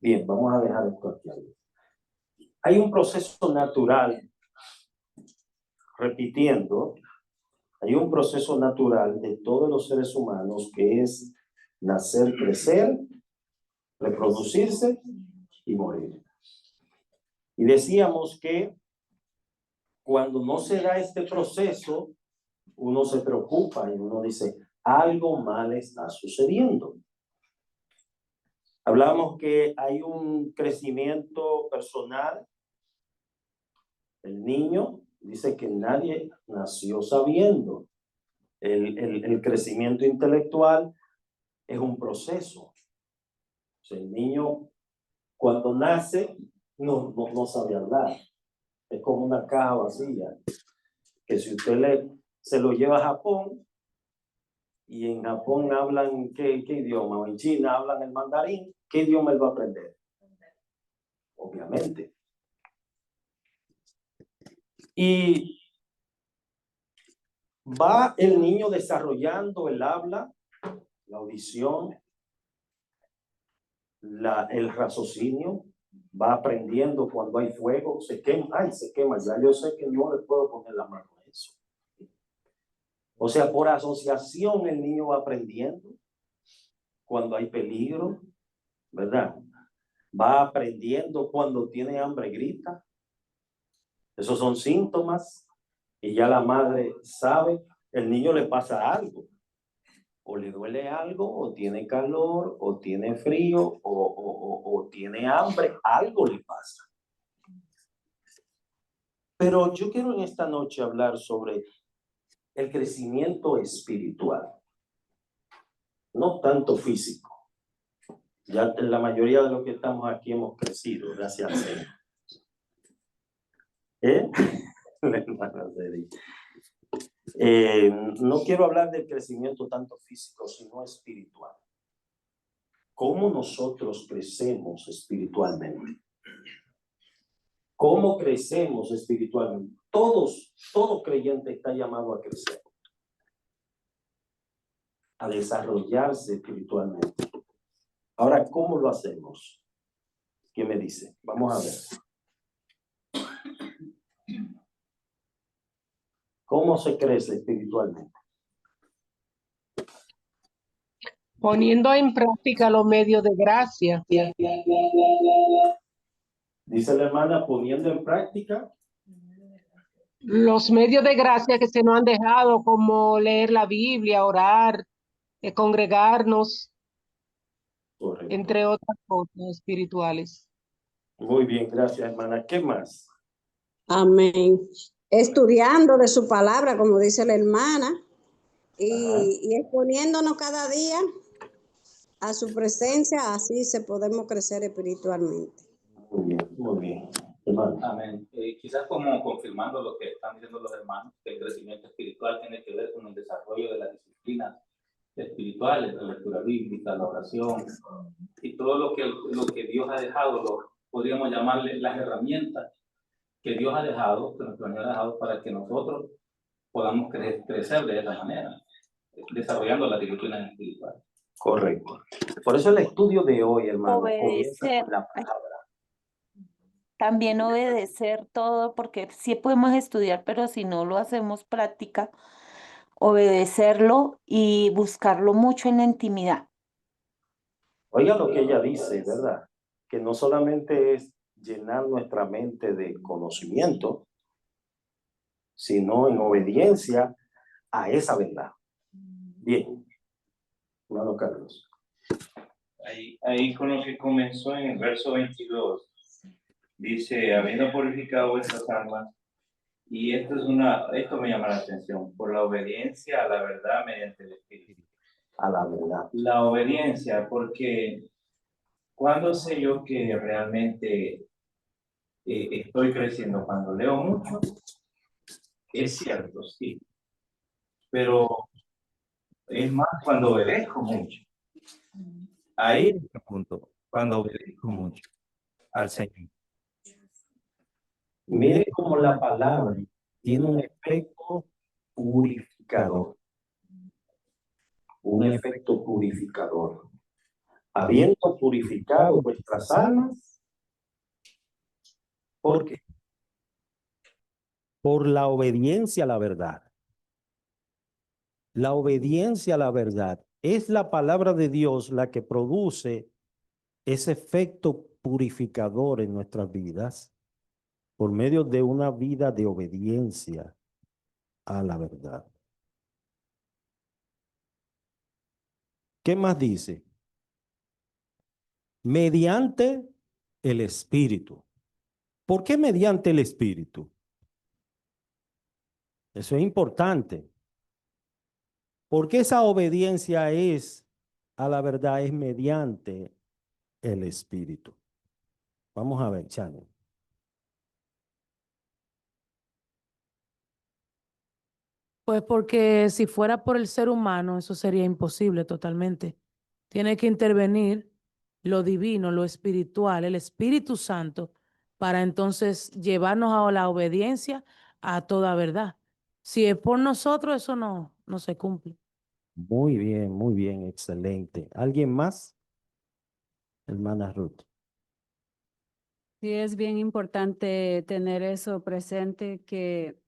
Bien, vamos a dejar esto aquí. Hay un proceso natural, repitiendo, hay un proceso natural de todos los seres humanos que es nacer, crecer, reproducirse y morir. Y decíamos que cuando no se da este proceso, uno se preocupa y uno dice, algo mal está sucediendo. Hablamos que hay un crecimiento personal. El niño dice que nadie nació sabiendo. El crecimiento intelectual es un proceso. O sea, el niño cuando nace no sabe hablar. Es como una caja vacía. Que si usted se lo lleva a Japón, y en Japón hablan ¿qué idioma? O en China hablan el mandarín, ¿qué idioma él va a aprender? Obviamente. Y va el niño desarrollando el habla, la audición, el raciocinio, va aprendiendo cuando hay fuego, se quema, ya yo sé que no le puedo poner la mano a eso. O sea, por asociación el niño va aprendiendo cuando hay peligro, ¿verdad? Va aprendiendo cuando tiene hambre, grita. Esos son síntomas y ya la madre sabe, el niño le pasa algo. O le duele algo, o tiene calor, o tiene frío, o tiene hambre, algo le pasa. Pero yo quiero en esta noche hablar sobre el crecimiento espiritual, no tanto físico. Ya la mayoría de los que estamos aquí hemos crecido, gracias a Dios. La hermana Ceri. No quiero hablar del crecimiento tanto físico, sino espiritual. ¿Cómo nosotros crecemos espiritualmente? ¿Cómo crecemos espiritualmente? Todo creyente está llamado a crecer, a desarrollarse espiritualmente. Ahora, ¿cómo lo hacemos? ¿Qué me dice? Vamos a ver. ¿Cómo se crece espiritualmente? Poniendo en práctica los medios de gracia. Dice la hermana, poniendo en práctica los medios de gracia que se nos han dejado, como leer la Biblia, orar, congregarnos, correcto. Entre otras cosas espirituales. Muy bien, gracias, hermana. ¿Qué más? Amén. Estudiando de su palabra, como dice la hermana, y exponiéndonos cada día a su presencia, así se podemos crecer espiritualmente. Muy bien, hermano. Amén. Quizás como confirmando lo que están diciendo los hermanos, que el crecimiento espiritual tiene que ver con el desarrollo de las disciplinas espirituales, la lectura bíblica, la oración, y todo lo que Dios ha dejado, podríamos llamarle las herramientas que Dios ha dejado, que nuestro Señor ha dejado para que nosotros podamos crecer de esa manera, desarrollando las disciplinas espirituales. Correcto. Por eso el estudio de hoy, hermano, obedecer la palabra. También obedecer todo, porque sí podemos estudiar, pero si no lo hacemos práctica, obedecerlo y buscarlo mucho en la intimidad. Oiga lo que ella dice, ¿verdad? Que no solamente es llenar nuestra mente de conocimiento, sino en obediencia a esa verdad. Bien, hermano Carlos. Ahí con lo que comenzó en el verso 22, dice, habiendo purificado vuestras almas, y esto me llama la atención, por la obediencia a la verdad mediante el Espíritu. A la verdad. La obediencia, porque cuando sé yo que realmente estoy creciendo, cuando leo mucho, es cierto, sí, pero es más cuando obedezco mucho. Ahí es el punto, cuando obedezco mucho al Señor. Mire cómo la palabra tiene un efecto purificador. Un efecto purificador. habiendo purificado vuestras almas. ¿Por qué? Por la obediencia a la verdad. La obediencia a la verdad es la palabra de Dios la que produce ese efecto purificador en nuestras vidas por medio de una vida de obediencia a la verdad. ¿Qué más dice? Mediante el Espíritu. ¿Por qué mediante el Espíritu? Eso es importante. Porque esa obediencia es a la verdad, es mediante el Espíritu. Vamos a ver, Chano. Pues porque si fuera por el ser humano, eso sería imposible totalmente. Tiene que intervenir lo divino, lo espiritual, el Espíritu Santo, para entonces llevarnos a la obediencia a toda verdad. Si es por nosotros, eso no se cumple. Muy bien, excelente. ¿Alguien más? Hermana Ruth. Sí, es bien importante tener eso presente, que,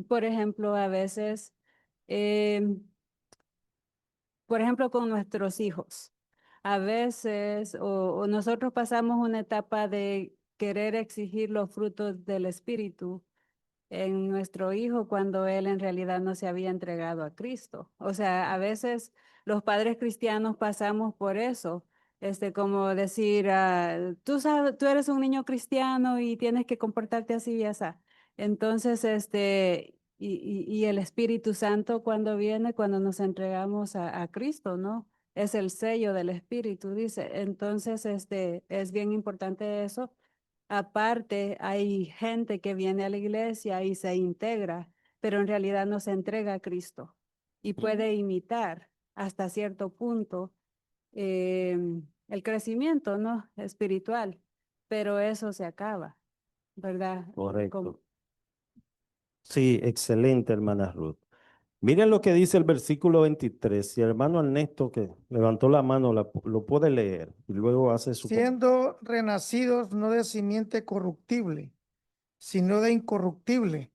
por ejemplo, a veces, por ejemplo, con nuestros hijos, a veces, o nosotros pasamos una etapa de querer exigir los frutos del Espíritu en nuestro hijo cuando él en realidad no se había entregado a Cristo. O sea, a veces los padres cristianos pasamos por eso, como decir, tú sabes, tú eres un niño cristiano y tienes que comportarte así y así. Entonces, y el Espíritu Santo cuando viene, cuando nos entregamos a Cristo, ¿no? Es el sello del Espíritu, dice. Entonces, es bien importante eso. Aparte, hay gente que viene a la iglesia y se integra, pero en realidad no se entrega a Cristo y puede imitar hasta cierto punto el crecimiento, ¿no? Espiritual, pero eso se acaba, ¿verdad? Correcto. Sí, excelente, hermana Ruth. Miren lo que dice el versículo 23. Si el hermano Ernesto, que levantó la mano, lo puede leer y luego hace su... Siendo renacidos no de simiente corruptible, sino de incorruptible,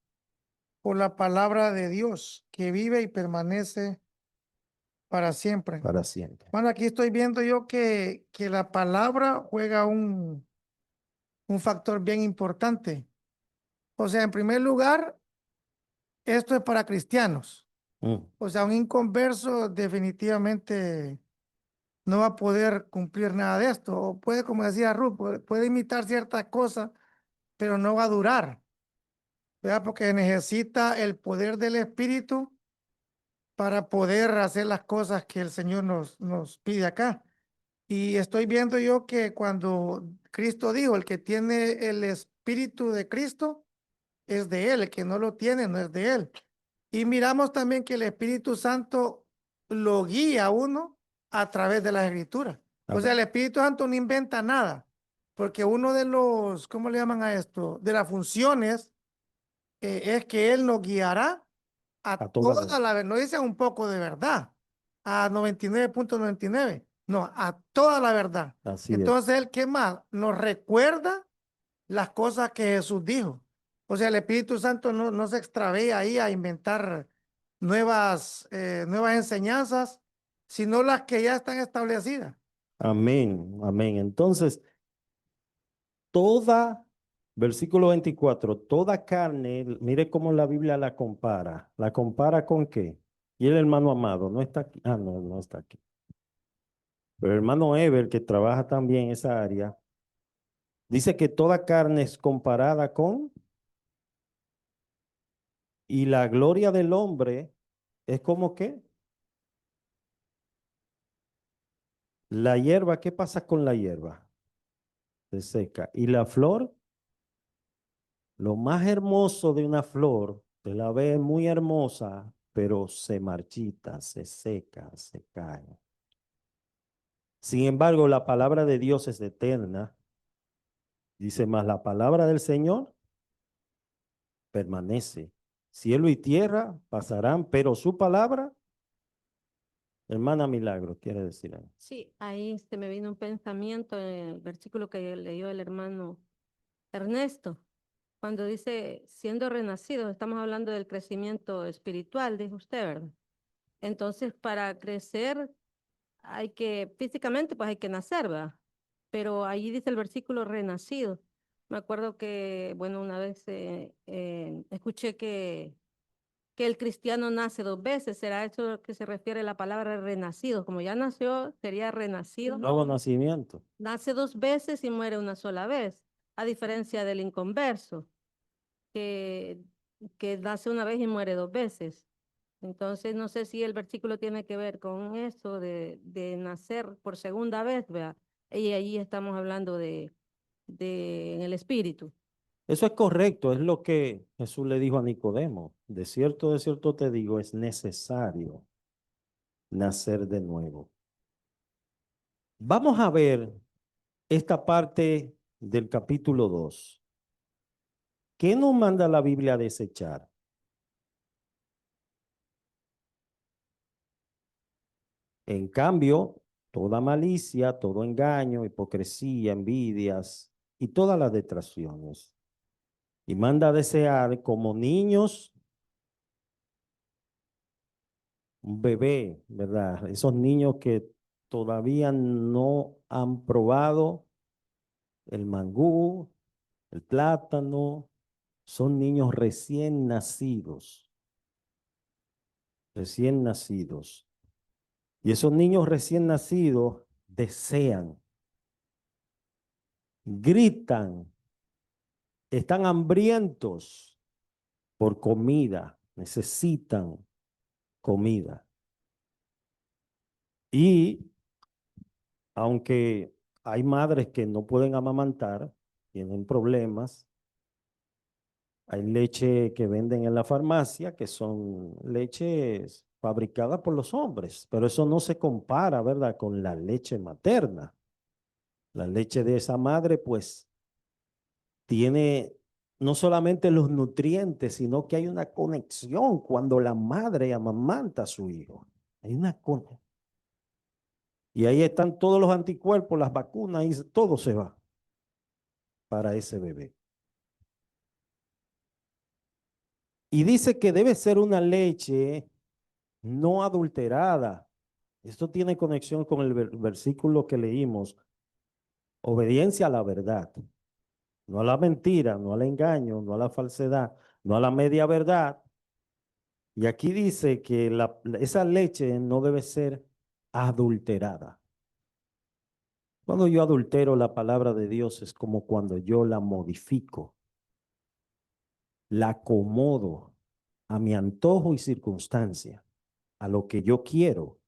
por la palabra de Dios, que vive y permanece para siempre. Para siempre. Bueno, aquí estoy viendo yo que la palabra juega un factor bien importante. O sea, en primer lugar, esto es para cristianos. O sea, un inconverso definitivamente no va a poder cumplir nada de esto. O puede, como decía Ruth, puede imitar ciertas cosas, pero no va a durar, ¿verdad? Porque necesita el poder del Espíritu para poder hacer las cosas que el Señor nos pide acá. Y estoy viendo yo que cuando Cristo dijo, el que tiene el Espíritu de Cristo es de Él, el que no lo tiene no es de Él. Y miramos también que el Espíritu Santo lo guía a uno a través de las Escrituras. O sea, el Espíritu Santo no inventa nada, porque uno de los, ¿cómo le llaman a esto? De las funciones es que Él nos guiará a toda la verdad. No dice un poco de verdad, a 99.99. No, a toda la verdad. Así Entonces, Él, ¿qué más? Nos recuerda las cosas que Jesús dijo. O sea, el Espíritu Santo no se extravía ahí a inventar nuevas enseñanzas, sino las que ya están establecidas. Amén, amén. Entonces, versículo 24, toda carne, mire cómo la Biblia la compara. ¿La compara con qué? Y el hermano amado, no está aquí. Ah, no, no está aquí. Pero el hermano Ever, que trabaja también en esa área, dice que toda carne es comparada con, y la gloria del hombre es como que la hierba, ¿qué pasa con la hierba? Se seca. Y la flor, lo más hermoso de una flor, te la ves muy hermosa, pero se marchita, se seca, se cae. Sin embargo, la palabra de Dios es eterna. Dice más, la palabra del Señor permanece. Cielo y tierra pasarán, pero su palabra Hermana Milagro, quiere decir algo. Sí, ahí se me vino un pensamiento en el versículo que leyó el hermano Ernesto, cuando dice, siendo renacidos, estamos hablando del crecimiento espiritual, dijo usted, ¿verdad? Entonces, para crecer hay que, físicamente, pues hay que nacer, ¿verdad? Pero ahí dice el versículo renacido. Me acuerdo que, bueno, una vez escuché que el cristiano nace 2 veces. ¿Será eso lo que se refiere a la palabra renacido? Como ya nació, sería renacido. Nuevo nacimiento. Nace 2 veces y muere una sola vez, a diferencia del inconverso, que, que nace una vez y muere 2 veces. Entonces, no sé si el versículo tiene que ver con eso de nacer por segunda vez, ¿verdad? Y ahí estamos hablando en el espíritu. Eso es correcto, es lo que Jesús le dijo a Nicodemo. De cierto te digo, es necesario nacer de nuevo. Vamos a ver esta parte del capítulo 2. ¿Qué nos manda la Biblia a desechar? En cambio, toda malicia, todo engaño, hipocresía, envidias y todas las detracciones. Y manda a desear como niños un bebé, ¿verdad? Esos niños que todavía no han probado el mangú, el plátano, son niños recién nacidos, recién nacidos. Y esos niños recién nacidos desean, gritan, están hambrientos por comida, necesitan comida. Y aunque hay madres que no pueden amamantar, tienen problemas, hay leche que venden en la farmacia, que son leches fabricadas por los hombres, pero eso no se compara, ¿verdad?, con la leche materna. La leche de esa madre, pues, tiene no solamente los nutrientes, sino que hay una conexión cuando la madre amamanta a su hijo. Hay una conexión. Y ahí están todos los anticuerpos, las vacunas, y todo se va para ese bebé. Y dice que debe ser una leche no adulterada. Esto tiene conexión con el versículo que leímos. Obediencia a la verdad, no a la mentira, no al engaño, no a la falsedad, no a la media verdad. Y aquí dice que esa leche no debe ser adulterada. Cuando yo adultero la palabra de Dios es como cuando yo la modifico, la acomodo a mi antojo y circunstancia, a lo que yo quiero.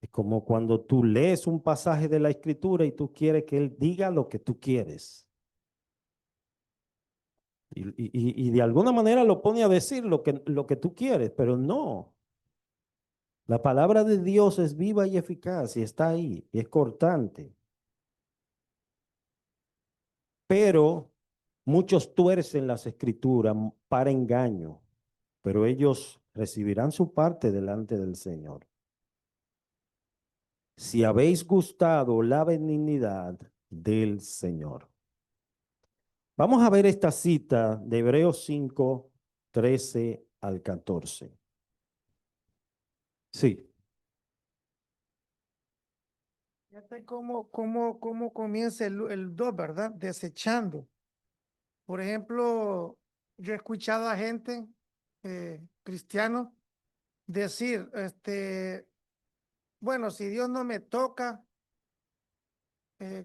Es como cuando tú lees un pasaje de la Escritura y tú quieres que Él diga lo que tú quieres. Y de alguna manera lo pone a decir lo que tú quieres, pero no. La palabra de Dios es viva y eficaz y está ahí, y es cortante. Pero muchos tuercen las Escrituras para engaño, pero ellos recibirán su parte delante del Señor. Si habéis gustado la benignidad del Señor. Vamos a ver esta cita de Hebreos 5, 13 al 14. Sí. Fíjate cómo comienza el 2, ¿verdad? Desechando. Por ejemplo, yo he escuchado a gente, cristianos, decir, bueno, si Dios no me toca,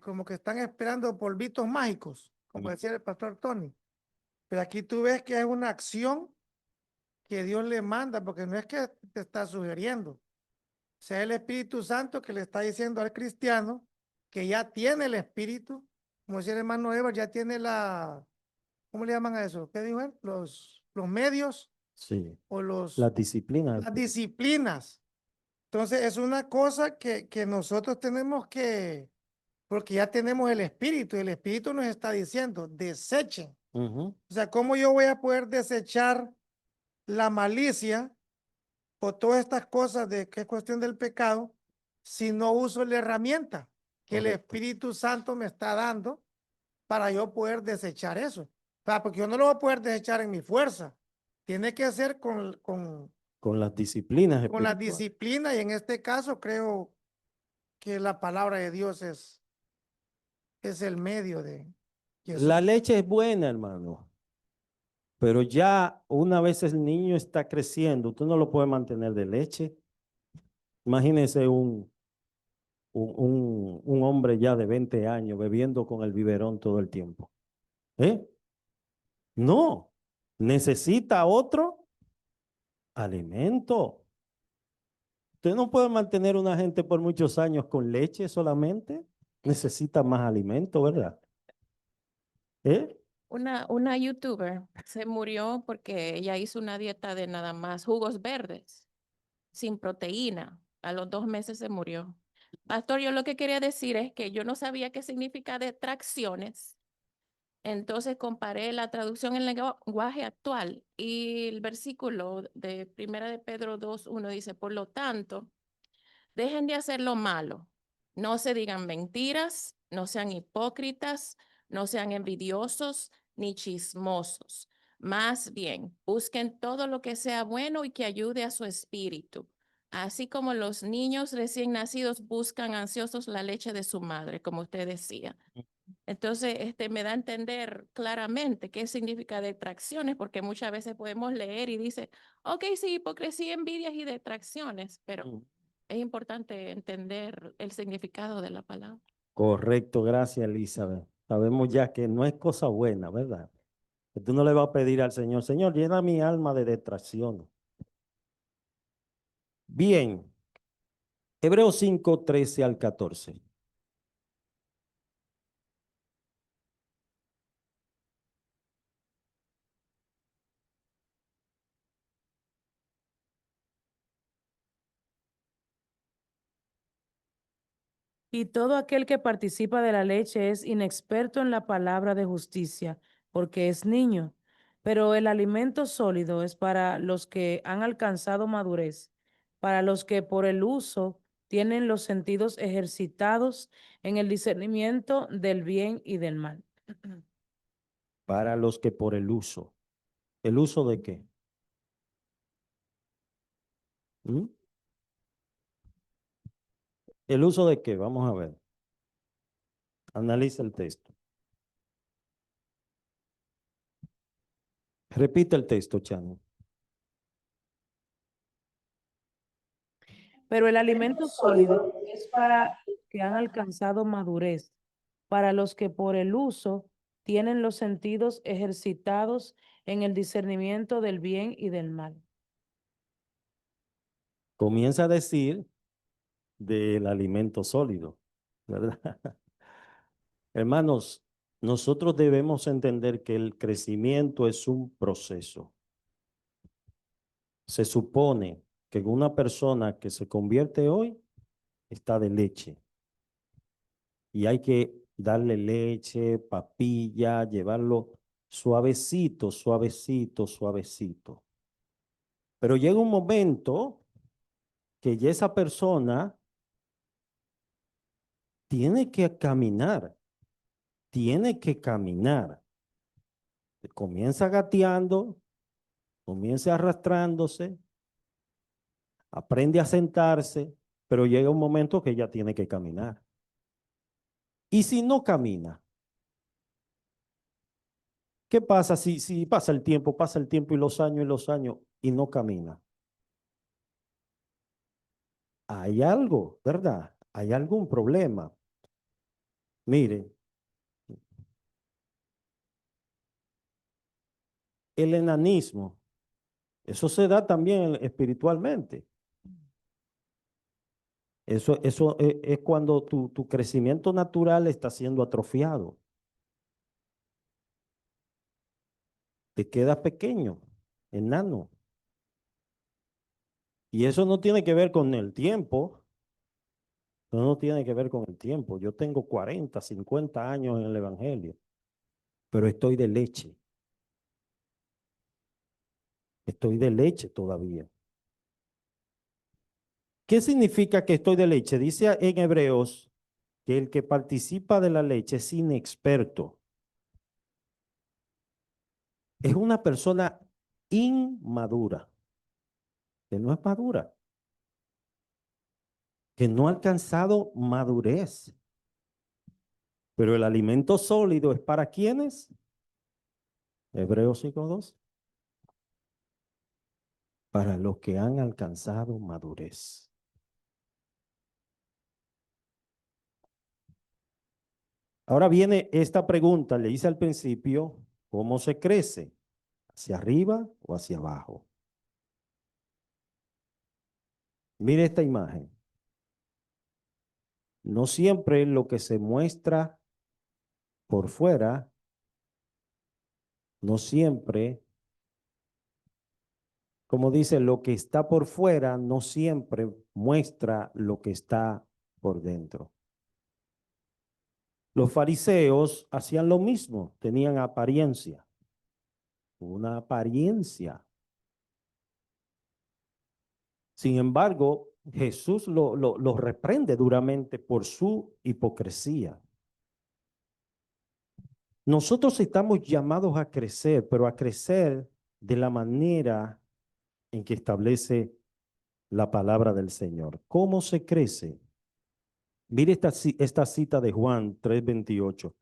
como que están esperando polvitos mágicos, como decía el pastor Tony. Pero aquí tú ves que es una acción que Dios le manda, porque no es que te está sugiriendo. O sea, el Espíritu Santo que le está diciendo al cristiano que ya tiene el Espíritu, como decía el hermano Eva, ya tiene ¿cómo le llaman a eso? ¿Qué dijo él? Los medios Sí. o Las disciplinas. las disciplinas. Entonces, es una cosa que nosotros tenemos porque ya tenemos el Espíritu, y el Espíritu nos está diciendo, desechen. O sea, ¿cómo yo voy a poder desechar la malicia por todas estas cosas de que es cuestión del pecado, si no uso la herramienta que el Correcto. Espíritu Santo me está dando para yo poder desechar eso. O sea, porque yo no lo voy a poder desechar en mi fuerza. Tiene que ser Con las disciplinas con la espirituales. disciplina, y en este caso creo que la palabra de Dios es el medio de Jesús. La leche es buena, hermano. Pero ya una vez el niño está creciendo, tú no lo puedes mantener de leche. Imagínese un hombre ya de 20 años bebiendo con el biberón todo el tiempo. ¿Eh? No, necesita otro alimento. Usted no puede mantener a una gente por muchos años con leche solamente. Necesita más alimento, ¿verdad? ¿Eh? Una youtuber se murió porque ella hizo una dieta de nada más jugos verdes, sin proteína. A los 2 meses se murió. Pastor, yo lo que quería decir es que yo no sabía qué significa detracciones. Entonces comparé la traducción en lenguaje actual y el versículo de Primera de Pedro 2:1 dice, por lo tanto, dejen de hacer lo malo. No se digan mentiras, no sean hipócritas, no sean envidiosos ni chismosos. Más bien, busquen todo lo que sea bueno y que ayude a su espíritu. Así como los niños recién nacidos buscan ansiosos la leche de su madre, como usted decía. Entonces, me da a entender claramente qué significa detracciones, porque muchas veces podemos leer y dice, ok, sí, hipocresía, envidias y detracciones, pero es importante entender el significado de la palabra. Correcto, gracias, Elizabeth. Sabemos ya que no es cosa buena, ¿verdad? Que tú no le vas a pedir al Señor, Señor, llena mi alma de detracción. Bien, Hebreos 5, 13 al 14. Y todo aquel que participa de la leche es inexperto en la palabra de justicia, porque es niño. Pero el alimento sólido es para los que han alcanzado madurez, para los que por el uso tienen los sentidos ejercitados en el discernimiento del bien y del mal. Para los que por el uso. ¿El uso de qué? ¿Mm? ¿El uso de qué? Vamos a ver. Analiza el texto. Repite el texto, Chano. Pero el alimento sólido es para los que han alcanzado madurez, para los que por el uso tienen los sentidos ejercitados en el discernimiento del bien y del mal. Comienza a decir del alimento sólido, ¿verdad? Hermanos, nosotros debemos entender que el crecimiento es un proceso. Se supone que una persona que se convierte hoy está de leche y hay que darle leche, papilla, llevarlo suavecito, suavecito, suavecito. Pero llega un momento que ya esa persona tiene que caminar, tiene que caminar. Comienza gateando, comienza arrastrándose, aprende a sentarse, pero llega un momento que ya tiene que caminar. Y si no camina, ¿qué pasa si pasa el tiempo y los años y no camina? Hay algo, ¿verdad? Hay algún problema. Mire, el enanismo, eso se da también espiritualmente. Eso es cuando tu crecimiento natural está siendo atrofiado. Te quedas pequeño, enano. Y eso no tiene que ver con el tiempo. Eso no tiene que ver con el tiempo. Yo tengo 40, 50 años en el Evangelio, pero estoy de leche. Estoy de leche todavía. ¿Qué significa que estoy de leche? Dice en Hebreos que el que participa de la leche es inexperto. Es una persona inmadura, que no es madura, que no ha alcanzado madurez. Pero el alimento sólido es para ¿quiénes? Hebreos 5:2. Para los que han alcanzado madurez. Ahora viene esta pregunta, le hice al principio, ¿cómo se crece? ¿Hacia arriba o hacia abajo? Mire esta imagen. No siempre lo que se muestra por fuera, no siempre, como dice, lo que está por fuera no siempre muestra lo que está por dentro. Los fariseos hacían lo mismo, tenían apariencia, una apariencia. Sin embargo, Jesús lo reprende duramente por su hipocresía. Nosotros estamos llamados a crecer, pero a crecer de la manera en que establece la palabra del Señor. ¿Cómo se crece? Mire esta cita de Juan 3:28.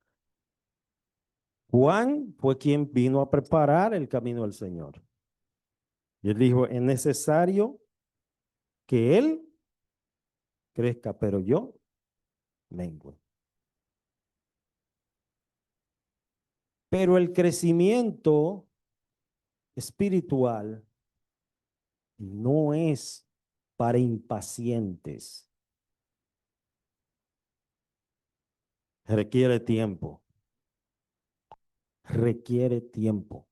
Juan fue quien vino a preparar el camino del Señor. Y él dijo, es necesario que Él crezca, pero yo mengue. Pero el crecimiento espiritual no es para impacientes. Requiere tiempo. Requiere tiempo.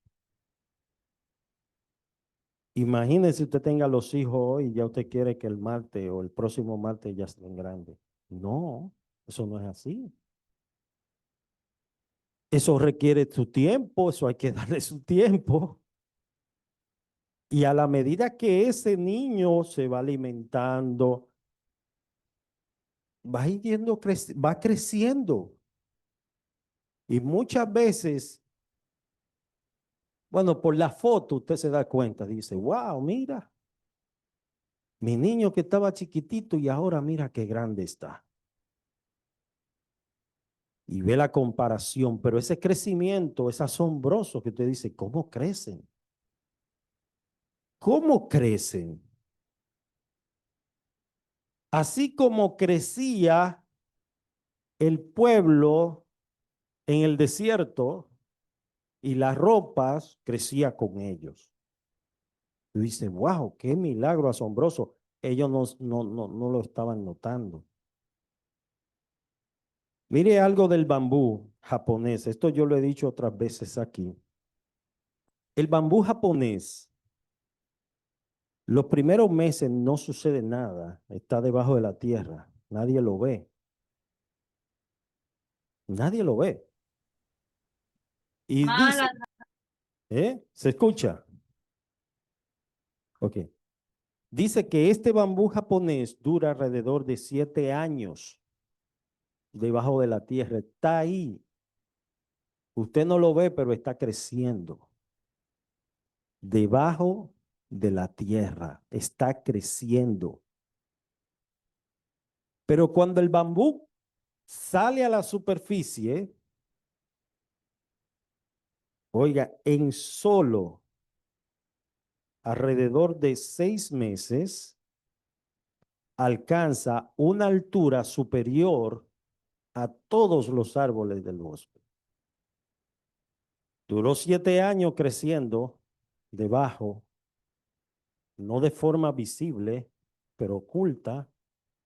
Imagínese usted tenga los hijos hoy y ya usted quiere que el martes o el próximo martes ya estén grandes. No, eso no es así. Eso requiere su tiempo, eso hay que darle su tiempo. Y a la medida que ese niño se va alimentando, va creciendo. Y muchas veces, bueno, por la foto usted se da cuenta, dice, wow, mira, mi niño que estaba chiquitito y ahora mira qué grande está. Y ve la comparación, pero ese crecimiento es asombroso que usted dice, ¿cómo crecen? ¿Cómo crecen? Así como crecía el pueblo en el desierto y las ropas crecía con ellos. Y dice, wow, qué milagro asombroso. Ellos no lo estaban notando. Mire algo del bambú japonés. Esto yo lo he dicho otras veces aquí. El bambú japonés, los primeros meses no sucede nada. Está debajo de la tierra. Nadie lo ve. Nadie lo ve. Y dice, ¿se escucha? Ok. Dice que este bambú japonés dura alrededor de 7 años debajo de la tierra. Está ahí. Usted no lo ve, pero está creciendo. Debajo de la tierra. Está creciendo. Pero cuando el bambú sale a la superficie, oiga, en solo alrededor de 6 meses, alcanza una altura superior a todos los árboles del bosque. Duró 7 años creciendo debajo, no de forma visible, pero oculta,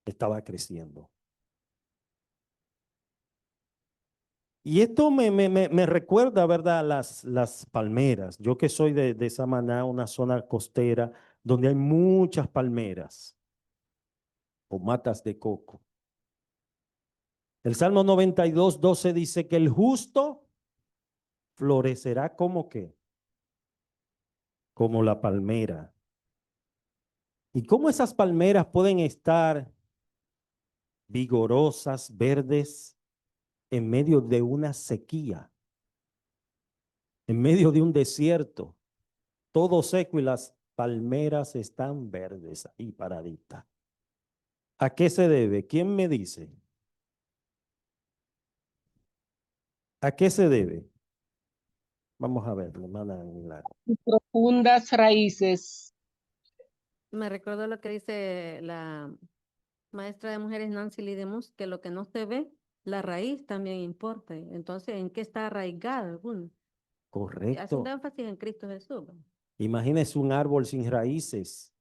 estaba creciendo. Y esto me recuerda, ¿verdad? Las palmeras. Yo que soy de Samaná, una zona costera donde hay muchas palmeras o matas de coco. El Salmo 92:12 dice que el justo florecerá como qué, como la palmera. ¿Y cómo esas palmeras pueden estar vigorosas, verdes, en medio de una sequía, en medio de un desierto, todo seco y las palmeras están verdes ahí paraditas? ¿A qué se debe? ¿Quién me dice? ¿A qué se debe? Vamos a ver, hermana Aguilar. Profundas raíces. Me recuerdo lo que dice la maestra de mujeres Nancy Lee DeMuth, que lo que no se ve, la raíz también importa. Entonces, ¿en qué está arraigado uno? Y haciendo Correcto. énfasis en Cristo Jesús. ¿no? Imagínese un árbol sin raíces.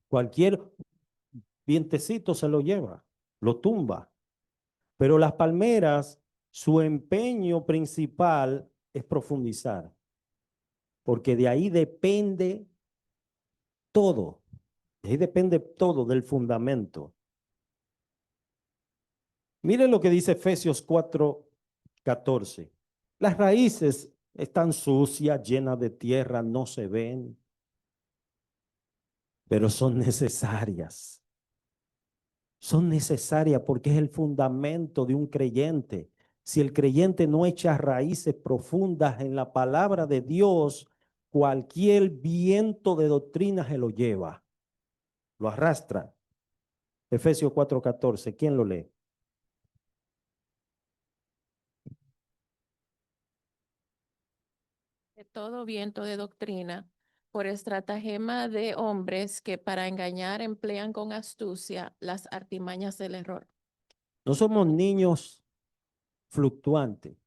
Cualquier vientecito se lo lleva, lo tumba. Pero las palmeras, su empeño principal es profundizar, porque de ahí depende todo. De ahí depende todo del fundamento. Miren lo que dice Efesios 4:14. Las raíces están sucias, llenas de tierra, no se ven, pero son necesarias. Son necesarias porque es el fundamento de un creyente. Si el creyente no echa raíces profundas en la palabra de Dios, cualquier viento de doctrina se lo lleva, lo arrastra. Efesios 4:14, ¿quién lo lee? De todo viento de doctrina, por estratagema de hombres que para engañar emplean con astucia las artimañas del error. No somos niños fluctuantes.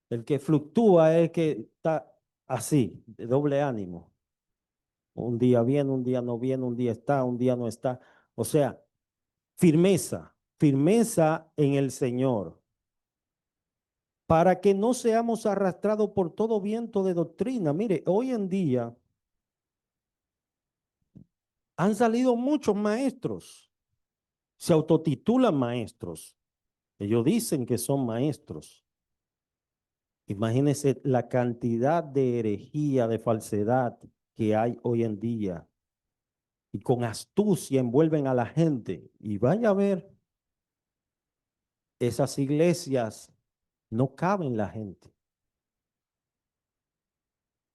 El que fluctúa es el que está así, de doble ánimo. Un día viene, un día no viene, un día está, un día no está. O sea, firmeza, firmeza en el Señor, para que no seamos arrastrados por todo viento de doctrina. Mire, hoy en día han salido muchos maestros, se autotitulan maestros. Ellos dicen que son maestros. Imagínense la cantidad de herejía, de falsedad que hay hoy en día. Y con astucia envuelven a la gente. Y vaya a ver, esas iglesias no caben la gente.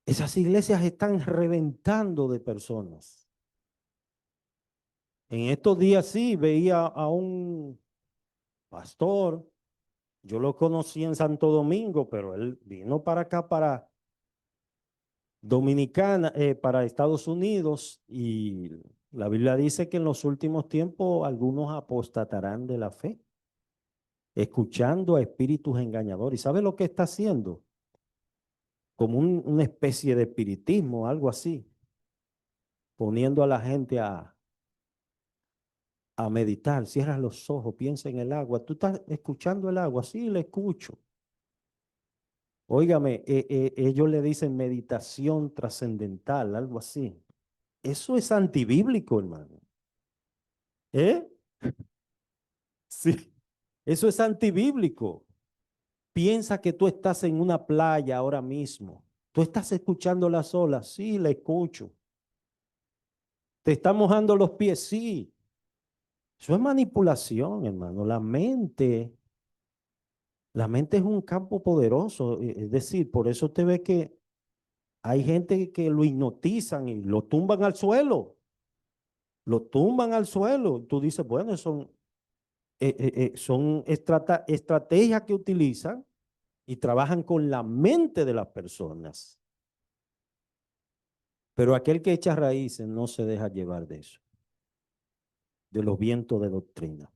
Esas iglesias están reventando de personas. En estos días sí veía a un pastor, yo lo conocí en Santo Domingo, pero él vino para acá, para Dominicana, para Estados Unidos, y la Biblia dice que en los últimos tiempos algunos apostatarán de la fe, escuchando a espíritus engañadores. ¿Y sabe lo que está haciendo? Como una especie de espiritismo, algo así, poniendo a la gente a meditar. Cierra los ojos, piensa en el agua. ¿Tú estás escuchando el agua? Sí, la escucho. Óigame, ellos le dicen meditación trascendental, algo así. Eso es antibíblico, hermano. ¿Eh? Sí, eso es antibíblico. Piensa que tú estás en una playa ahora mismo. ¿Tú estás escuchando las olas? Sí, la escucho. ¿Te está mojando los pies? Sí. Eso es manipulación, hermano. La mente es un campo poderoso. Es decir, por eso usted ve que hay gente que lo hipnotizan y lo tumban al suelo. Lo tumban al suelo. Tú dices, bueno, son estrategias que utilizan y trabajan con la mente de las personas. Pero aquel que echa raíces no se deja llevar de eso, de los vientos de doctrina.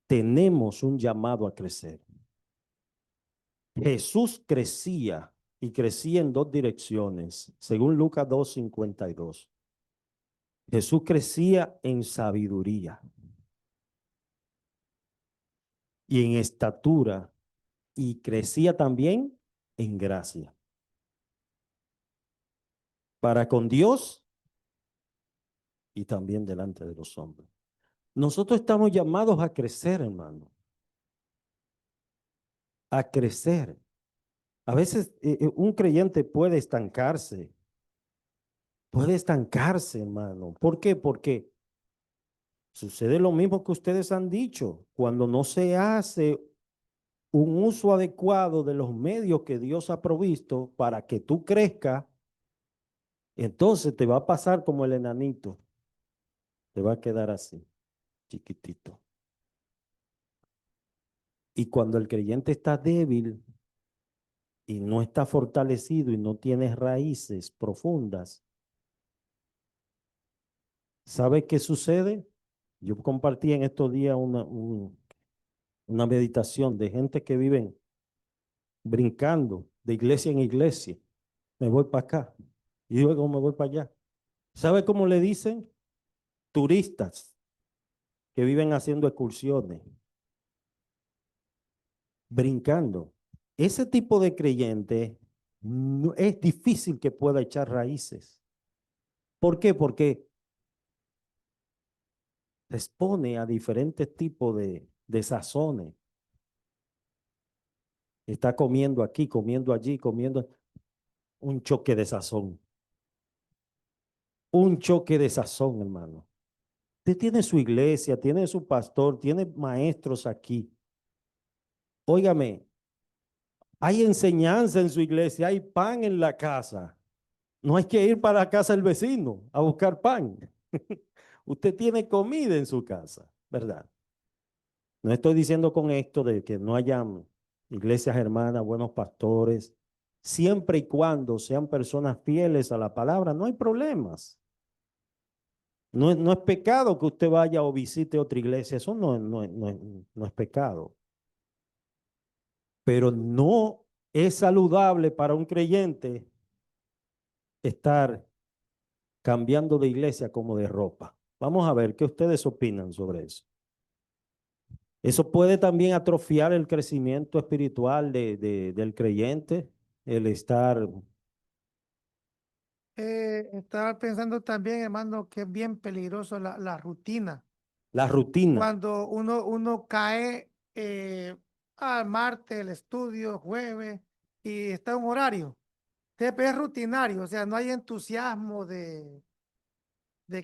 Tenemos un llamado a crecer. Jesús crecía y crecía en dos direcciones, según Lucas 2:52. Jesús crecía en sabiduría y en estatura, y crecía también en gracia para con Dios y también delante de los hombres. Nosotros estamos llamados a crecer, hermano, a crecer. A veces un creyente puede estancarse puede estancarse, hermano. ¿Por qué? Porque sucede lo mismo que ustedes han dicho. Cuando no se hace un uso adecuado de los medios que Dios ha provisto para que tú crezcas, entonces te va a pasar como el enanito. Te va a quedar así, chiquitito. Y cuando el creyente está débil y no está fortalecido y no tiene raíces profundas, ¿sabe qué sucede? Yo compartí en estos días una meditación de gente que viven brincando de iglesia en iglesia. Me voy para acá y luego me voy para allá. ¿Sabe cómo le dicen? Turistas que viven haciendo excursiones, brincando. Ese tipo de creyente es difícil que pueda echar raíces. ¿Por qué? Porque se expone a diferentes tipos de sazones. Está comiendo aquí, comiendo allí, comiendo un choque de sazón. Un choque de sazón, hermano. Usted tiene su iglesia, tiene su pastor, tiene maestros aquí. Óigame, hay enseñanza en su iglesia, hay pan en la casa. No hay que ir para la casa del vecino a buscar pan. Usted tiene comida en su casa, ¿verdad? No estoy diciendo con esto de que no hayan iglesias hermanas, buenos pastores. Siempre y cuando sean personas fieles a la palabra, no hay problemas. No es pecado que usted vaya o visite otra iglesia, eso no es pecado. Pero no es saludable para un creyente estar cambiando de iglesia como de ropa. Vamos a ver qué ustedes opinan sobre eso. Eso puede también atrofiar el crecimiento espiritual del creyente, el estar. Estaba pensando también, hermano, que es bien peligroso la rutina. La rutina. Cuando uno cae al martes, el estudio, jueves, y está en un horario. Es rutinario, o sea, no hay entusiasmo de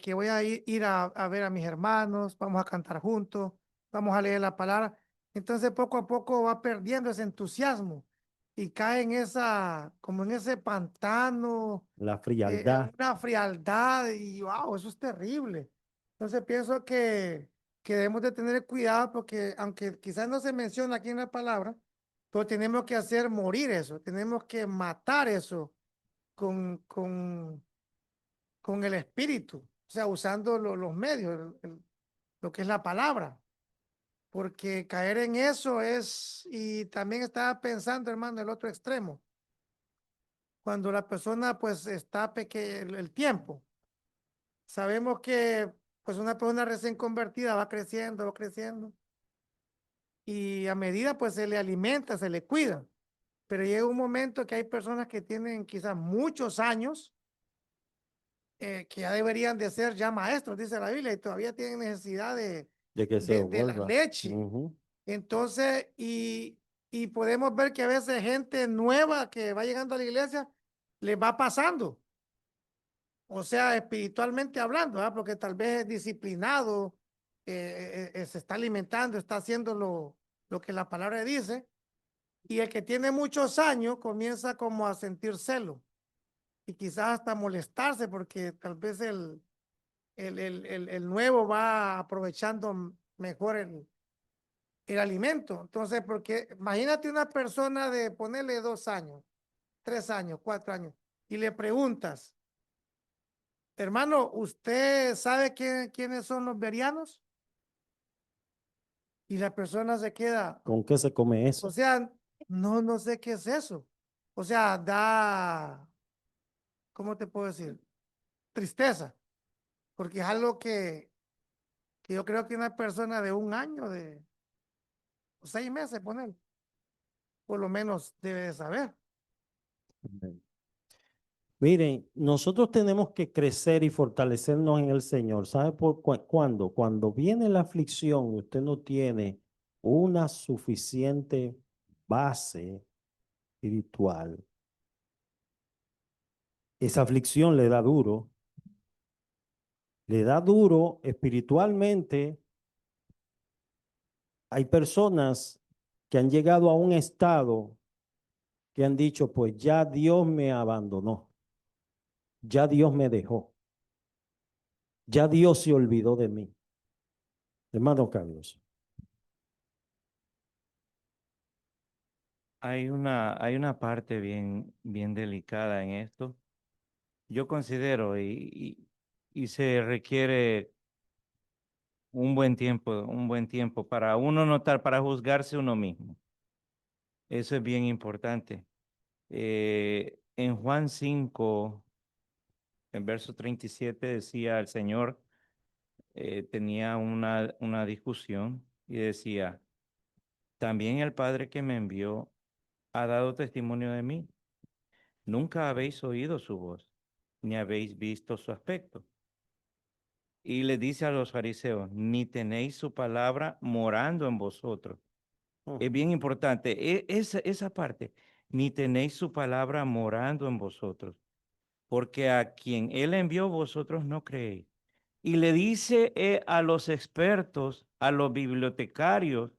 que voy a ir a ver a mis hermanos, vamos a cantar juntos, vamos a leer la palabra. Entonces, poco a poco va perdiendo ese entusiasmo y cae en como en ese pantano, La frialdad. una frialdad y wow, eso es terrible. Entonces pienso que debemos de tener cuidado porque aunque quizás no se menciona aquí en la palabra, pero tenemos que hacer morir eso, tenemos que matar eso con el espíritu, o sea, usando los medios, lo que es la palabra, porque caer en eso y también estaba pensando, hermano, el otro extremo, cuando la persona pues está pequeño, el tiempo. Sabemos que pues una persona recién convertida va creciendo y a medida pues se le alimenta, se le cuida. Pero llega un momento que hay personas que tienen quizás muchos años que ya deberían de ser ya maestros, dice la Biblia, y todavía tienen necesidad De que se de la vuelva. leche. Entonces, y podemos ver que a veces gente nueva que va llegando a la iglesia les va pasando. O sea, espiritualmente hablando, ¿verdad? Porque tal vez es disciplinado, se está alimentando, está haciendo lo que la palabra dice, y el que tiene muchos años comienza como a sentir celo y quizás hasta molestarse porque tal vez el nuevo va aprovechando mejor el alimento. Entonces, porque imagínate una persona de ponerle 2 años, 3 años, 4 años, y le preguntas, hermano, ¿usted sabe quiénes son los berianos? Y la persona se queda, ¿Con qué se come eso? o sea, no sé qué es eso. O sea, ¿cómo te puedo decir? Tristeza, porque es algo que yo creo que una persona de 1 año, de 6 meses, poner, por lo menos debe de saber. Miren, nosotros tenemos que crecer y fortalecernos en el Señor. ¿Sabe por cuándo? Cuando viene la aflicción y usted no tiene una suficiente base espiritual. Esa aflicción le da duro le da duro espiritualmente. Hay personas que han llegado a un estado que han dicho, pues ya Dios me abandonó, ya Dios me dejó, ya Dios se olvidó de mí. Hermano Carlos. Hay una parte bien delicada en esto. Yo considero y se requiere un buen tiempo para uno notar, para juzgarse uno mismo. Eso es bien importante. En Juan 5, en verso 37 decía el Señor, tenía una discusión y decía, también el Padre que me envió ha dado testimonio de mí. Nunca habéis oído su voz, ni habéis visto su aspecto. Y le dice a los fariseos, ni tenéis su palabra morando en vosotros. Es bien importante esa parte, ni tenéis su palabra morando en vosotros, porque a quien él envió vosotros no creéis. Y le dice a los expertos, a los bibliotecarios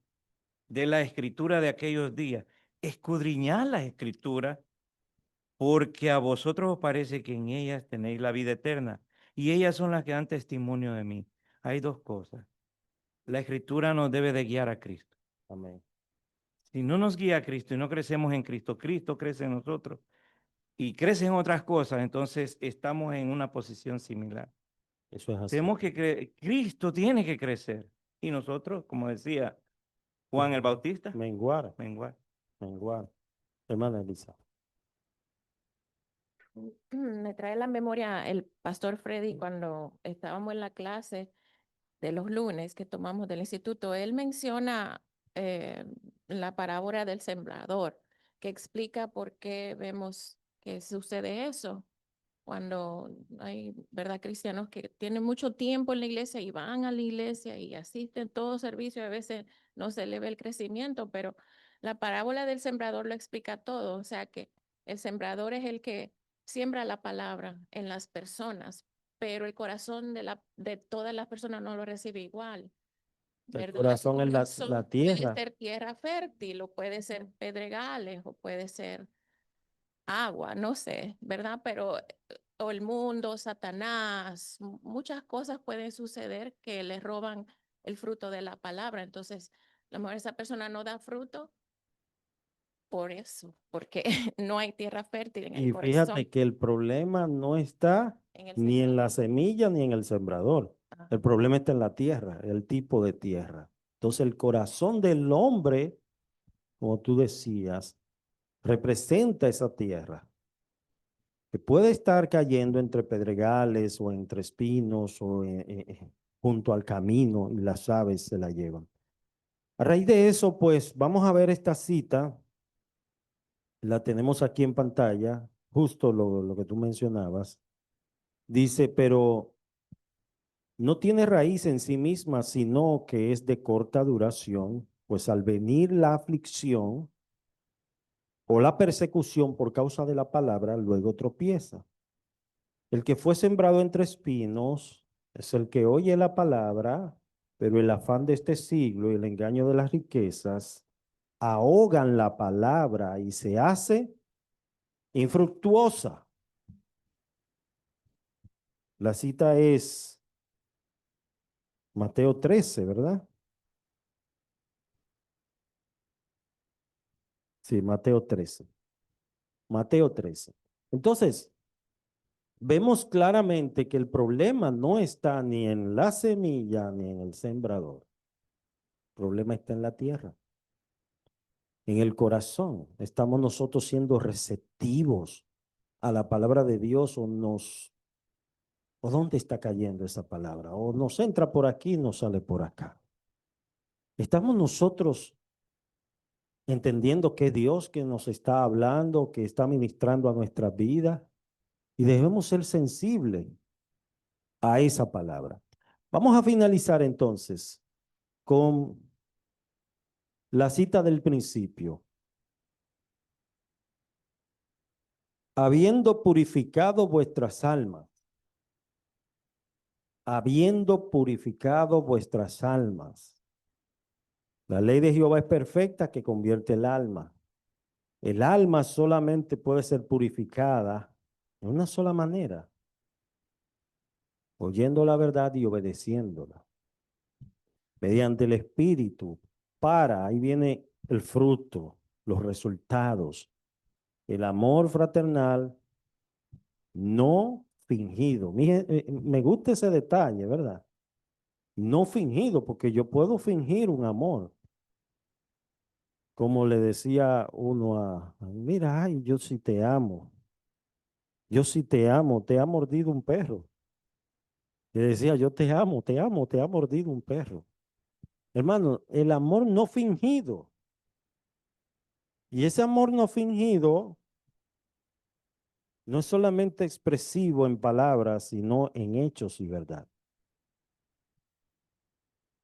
de la escritura de aquellos días, escudriñad la escritura, porque a vosotros os parece que en ellas tenéis la vida eterna, y ellas son las que dan testimonio de mí. Hay dos cosas. La escritura nos debe de guiar a Cristo. Amén. Si no nos guía a Cristo y no crecemos en Cristo, Cristo crece en nosotros y crece en otras cosas, entonces estamos en una posición similar. Eso es así. Tenemos que Cristo tiene que crecer y nosotros, como decía Juan el Bautista, Menguar, menguar. menguar. Hermana Elisa. Me trae a la memoria el pastor Freddy cuando estábamos en la clase de los lunes que tomamos del instituto. Él menciona la parábola del sembrador, que explica por qué vemos que sucede eso cuando hay, ¿verdad?, cristianos que tienen mucho tiempo en la iglesia y van a la iglesia y asisten todo servicio, a veces no se le ve el crecimiento, pero la parábola del sembrador lo explica todo, o sea que el sembrador es el que siembra la palabra en las personas, pero el corazón de todas las personas no lo recibe igual. El ¿Verdad? corazón es la Puede tierra. ser tierra fértil o puede ser pedregales o puede ser agua, no sé, ¿verdad? Pero o el mundo, Satanás, muchas cosas pueden suceder que le roban el fruto de la palabra. Entonces, a lo mejor esa persona no da fruto por eso, porque no hay tierra fértil en el Y fíjate corazón, que el problema no está en el ni en la sembrador. semilla ni en el sembrador. El problema está en la tierra, el tipo de tierra. Entonces el corazón del hombre, como tú decías, representa esa tierra, que puede estar cayendo entre pedregales o entre espinos o junto al camino y las aves se la llevan. A raíz de eso, pues vamos a ver esta cita, la tenemos aquí en pantalla, justo lo que tú mencionabas. Dice, pero no tiene raíz en sí misma, sino que es de corta duración, pues al venir la aflicción o la persecución por causa de la palabra, luego tropieza. El que fue sembrado entre espinos es el que oye la palabra, pero el afán de este siglo y el engaño de las riquezas ahogan la palabra y se hace infructuosa. La cita es Mateo 13, ¿verdad? Sí, Mateo 13. Mateo 13. Entonces, vemos claramente que el problema no está ni en la semilla ni en el sembrador. El problema está en la tierra, en el corazón. Estamos nosotros siendo receptivos a la palabra de Dios o dónde está cayendo esa palabra, o nos entra por aquí, nos sale por acá. Estamos nosotros entendiendo que Dios que nos está hablando, que está ministrando a nuestra vida, y debemos ser sensibles a esa palabra. Vamos a finalizar entonces con la cita del principio. Habiendo purificado vuestras almas habiendo purificado vuestras almas. La ley de Jehová es perfecta que convierte el alma. El alma solamente puede ser purificada de una sola manera, oyendo la verdad y obedeciéndola, mediante el Espíritu, ahí viene el fruto, los resultados, el amor fraternal no fingido. Me gusta ese detalle, ¿verdad? No fingido, porque yo puedo fingir un amor. Como le decía uno mira, ay, yo sí te amo. Yo sí te amo, te ha mordido un perro. Le decía, yo te amo, te amo, te ha mordido un perro. Hermano, el amor no fingido. Y ese amor no fingido no es solamente expresivo en palabras, sino en hechos y verdad.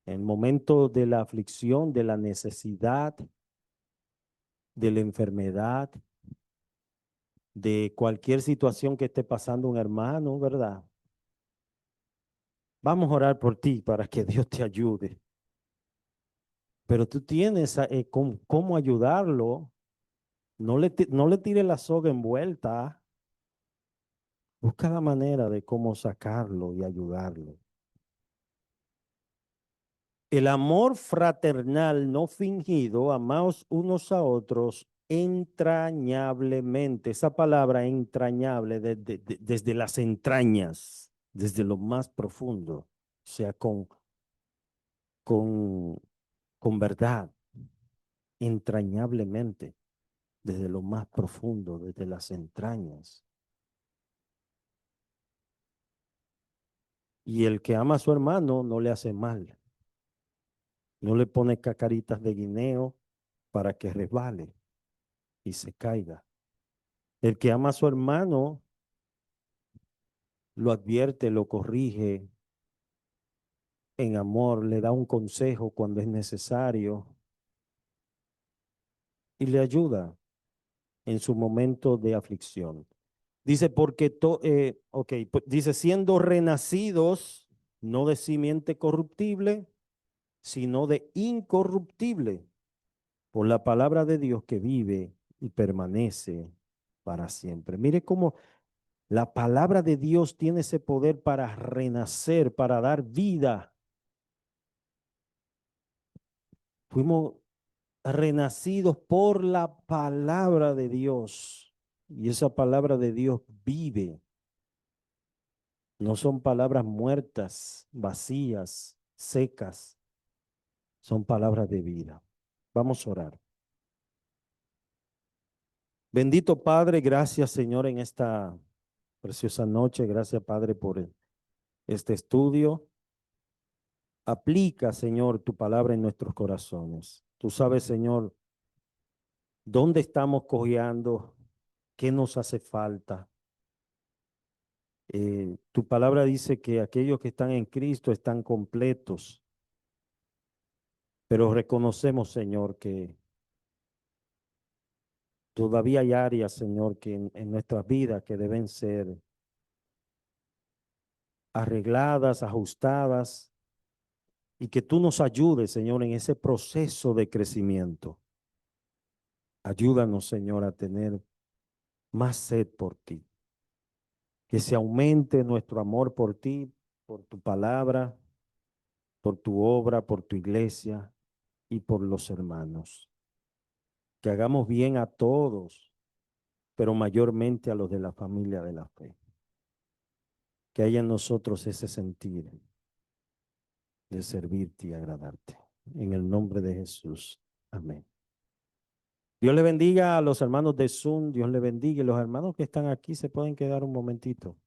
En el momento de la aflicción, de la necesidad, de la enfermedad, de cualquier situación que esté pasando un hermano, ¿verdad? Vamos a orar por ti para que Dios te ayude. Pero tú tienes cómo ayudarlo. No le tires la soga envuelta. Busca la manera de cómo sacarlo y ayudarlo. El amor fraternal no fingido, amaos unos a otros entrañablemente. Esa palabra entrañable, desde las entrañas, desde lo más profundo, o sea, con, con verdad, entrañablemente, desde lo más profundo, desde las entrañas. Y el que ama a su hermano no le hace mal. No le pone cacaritas de guineo para que resbale y se caiga. El que ama a su hermano lo advierte, lo corrige en amor, le da un consejo cuando es necesario y le ayuda en su momento de aflicción. Dice, dice, siendo renacidos, no de simiente corruptible, sino de incorruptible, por la palabra de Dios que vive y permanece para siempre. Mire cómo la palabra de Dios tiene ese poder para renacer, para dar vida. Fuimos renacidos por la palabra de Dios. Y esa palabra de Dios vive. No son palabras muertas, vacías, secas. Son palabras de vida. Vamos a orar. Bendito Padre, gracias Señor en esta preciosa noche. Gracias Padre por este estudio. Aplica, Señor, tu palabra en nuestros corazones. Tú sabes, Señor, dónde estamos cojeando, qué nos hace falta. Tu palabra dice que aquellos que están en Cristo están completos, pero reconocemos, Señor, que todavía hay áreas, Señor, que en nuestras vidas que deben ser arregladas, ajustadas, y que tú nos ayudes, Señor, en ese proceso de crecimiento. Ayúdanos, Señor, a tener más sed por ti. Que se aumente nuestro amor por ti, por tu palabra, por tu obra, por tu iglesia y por los hermanos. Que hagamos bien a todos, pero mayormente a los de la familia de la fe. Que haya en nosotros ese sentir de servirte y agradarte. En el nombre de Jesús. Amén. Dios le bendiga a los hermanos de Zoom. Dios le bendiga. Y los hermanos que están aquí se pueden quedar un momentito.